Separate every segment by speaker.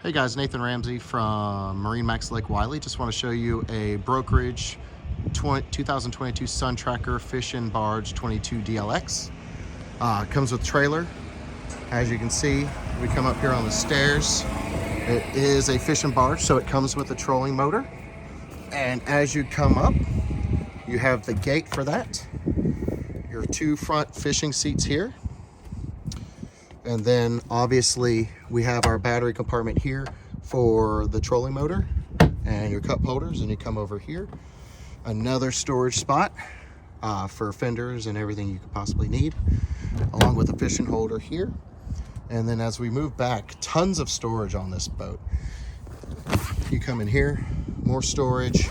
Speaker 1: Hey guys, Nathan Ramsey from MarineMax Lake Wylie. Just want to show you a brokerage 2022 Sun Tracker Fishin Barge 22 DLX. Comes with trailer. As you can see, we come up here on the stairs. It is a fishing barge, so it comes with a trolling motor. And as you come up, you have the gate for that. Your two front fishing seats here. And then obviously we have our battery compartment here for the trolling motor and your cup holders, and you come over here. Another storage spot for fenders and everything you could possibly need, along with a fishing holder here. And then as we move back, tons of storage on this boat. You come in here, more storage,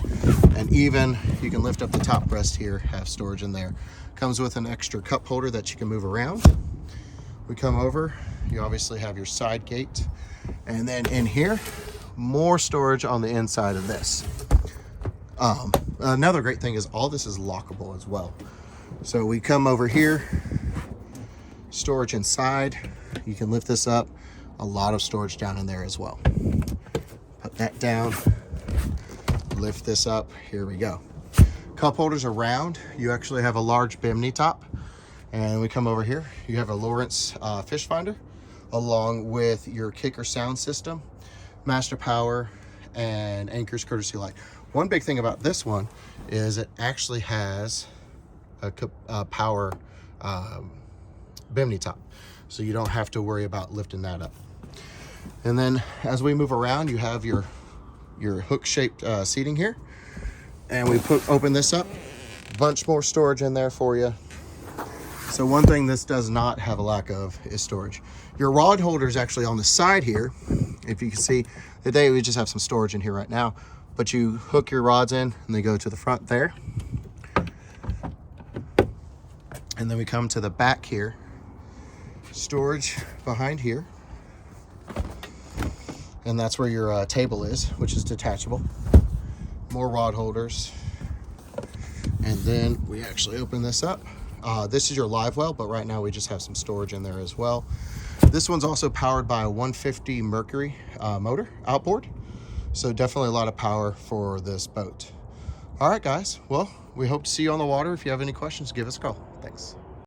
Speaker 1: and even you can lift up the top breast here, have storage in there. Comes with an extra cup holder that you can move around. We come over, you obviously have your side gate, and then in here, more storage on the inside of this. Another great thing is all this is lockable as well. So we come over here, storage inside, you can lift this up, a lot of storage down in there as well. Put that down, lift this up, here we go. Cup holders around, you actually have a large bimini top. And we come over here, you have a Lawrence fish finder, along with your kicker sound system, master power, and anchors courtesy light. One big thing about this one is it actually has a power bimini top, so you don't have to worry about lifting that up. And then as we move around, you have your hook-shaped seating here, and we open this up, bunch more storage in there for you. So one thing this does not have a lack of is storage. Your rod holder is actually on the side here. If you can see, today we just have some storage in here right now, but you hook your rods in and they go to the front there. And then we come to the back here. Storage behind here. And that's where your table is, which is detachable. More rod holders. And then we actually open this up. This is your live well, but right now we just have some storage in there as well. This one's also powered by a 150 Mercury motor outboard. So definitely a lot of power for this boat. All right, guys. Well, we hope to see you on the water. If you have any questions, give us a call. Thanks.